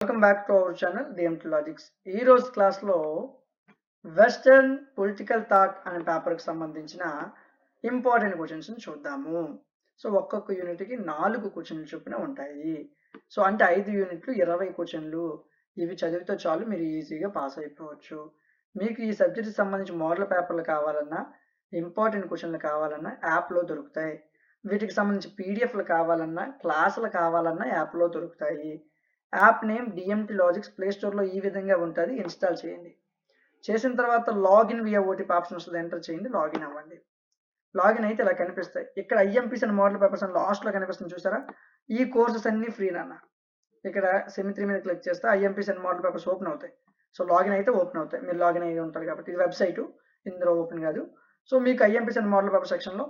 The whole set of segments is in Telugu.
Welcome back to our channel DMT logics. ఈ రోజు క్లాస్లో వెస్టర్న్ పొలిటికల్ థాట్ అనే పేపర్కి సంబంధించిన ఇంపార్టెంట్ క్వశ్చన్స్ చూద్దాము. సో ఒక్కొక్క యూనిట్కి 4 క్వశ్చన్లు చొప్పున ఉంటాయి. సో అంటే 5 యూనిట్లు 20 క్వశ్చన్లు. ఇవి చదివితే చాలు, మీరు ఈజీగా పాస్ అయిపోవచ్చు. మీకు ఈ సబ్జెక్ట్కి సంబంధించి మోడల్ పేపర్లు కావాలన్నా, ఇంపార్టెంట్ క్వశ్చన్లు కావాలన్నా యాప్లో దొరుకుతాయి. వీటికి సంబంధించి పీడిఎఫ్లు కావాలన్నా, క్లాసులు కావాలన్నా యాప్లో దొరుకుతాయి. App name DMT logics. Play స్టోర్లో ఈ విధంగా ఉంటుంది, ఇన్స్టాల్ చేయండి. చేసిన తర్వాత లాగిన్ వియా ఓటీపీ ఆప్షన్ వస్తుంది, ఎంటర్ చేయండి, లాగిన్ అవ్వండి. లాగిన్ అయితే ఇలా కనిపిస్తాయి. ఇక్కడ ఐఎంపీస్ అండ్ మోడల్ పేపర్స్ అని లాస్ట్లో కనిపిస్తుంది చూసారా, ఈ కోర్సెస్ అన్ని ఫ్రీ నాన్న. ఇక్కడ సెమిత్రీ మీద క్లిక్ చేస్తే ఐఎంపీస్ అండ్ మోడల్ పేపర్స్ ఓపెన్ అవుతాయి. సో లాగిన్ అయితే ఓపెన్ అవుతాయి, మీరు లాగిన్ అయ్యి ఉంటారు కాబట్టి. ఇది వెబ్సైట్, ఇందులో ఓపెన్ కాదు. సో మీకు ఐఎంపీస్ అండ్ మోడల్ పేపర్ సెక్షన్లో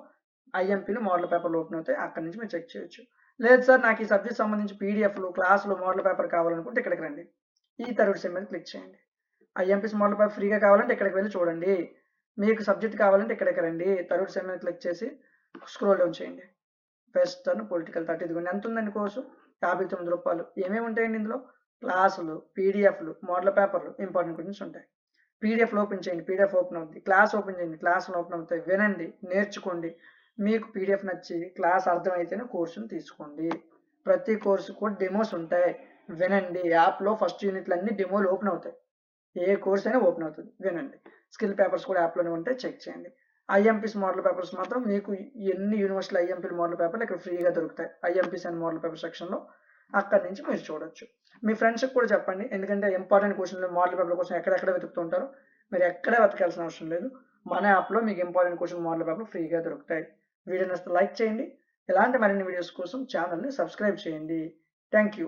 ఐఎంపీలు మోడల్ పేపర్లు ఓపెన్ అవుతాయి, అక్కడి నుంచి మీరు చెక్ చేయొచ్చు. లేదు సార్ నాకు ఈ సబ్జెక్ట్ సంబంధించి పీడిఎఫ్లు, క్లాసులు, మోడల్ పేపర్ కావాలనుకుంటే ఇక్కడికి రండి, ఈ థర్డ్ సెమ్ మీద క్లిక్ చేయండి. ఐఎంపీస్ మోడల్ పేపర్ ఫ్రీగా కావాలంటే ఇక్కడికి వెళ్ళి చూడండి. మీకు సబ్జెక్ట్ కావాలంటే ఇక్కడికి రండి, థర్డ్ సెమ్ మీద క్లిక్ చేసి స్క్రోల్ డౌన్ చేయండి. Western political thought. ఇదిగోండి, ఎంత ఉందండి కోర్సు, 59 రూపాయలు. ఏమేమి ఉంటాయండి ఇందులో? క్లాసులు, పీడిఎఫ్లు, మోడల్ పేపర్లు, ఇంపార్టెంట్ క్వశ్చన్స్ ఉంటాయి. పీడిఎఫ్లు ఓపెన్ చేయండి, పీడిఎఫ్ ఓపెన్ అవుతుంది. క్లాస్ ఓపెన్ చేయండి, క్లాసులు ఓపెన్ అవుతాయి. వినండి, నేర్చుకోండి. మీకు పీడిఎఫ్ నచ్చి క్లాస్ అర్థమైతేనే కోర్సును తీసుకోండి. ప్రతి కోర్సు కూడా డెమోస్ ఉంటాయి, వినండి. యాప్లో ఫస్ట్ యూనిట్లు అన్ని డెమోలు ఓపెన్ అవుతాయి. ఏ కోర్స్ అయినా ఓపెన్ అవుతుంది, వినండి. స్కిల్ పేపర్స్ కూడా యాప్లోనే ఉంటాయి, చెక్ చేయండి. ఐఎంపీస్ మోడల్ పేపర్స్ మాత్రం మీకు ఎన్ని యూనివర్సిటీ ఐఎంపీ మోడల్ పేపర్లు ఇక్కడ ఫ్రీగా దొరుకుతాయి, ఐఎంపీస్ అండ్ మోడల్ పేపర్ సెక్షన్లో. అక్కడి నుంచి మీరు చూడొచ్చు. మీ ఫ్రెండ్స్కి కూడా చెప్పండి, ఎందుకంటే ఇంపార్టెంట్ క్వశ్చన్లు మోడల్ పేపర్ కోసం ఎక్కడెక్కడ వెతుకుతుంటారు. మీరు ఎక్కడే వెతకాల్సిన అవసరం లేదు, మన యాప్లో మీకు ఇంపార్టెంట్ క్వశ్చన్ మోడల్ పేపర్ ఫ్రీగా దొరుకుతాయి. వీడియో నచ్చితే లైక్ చేయండి. ఇలాంటి మరిన్ని వీడియోస్ కోసం ఛానల్ని సబ్స్క్రైబ్ చేయండి. Thank you.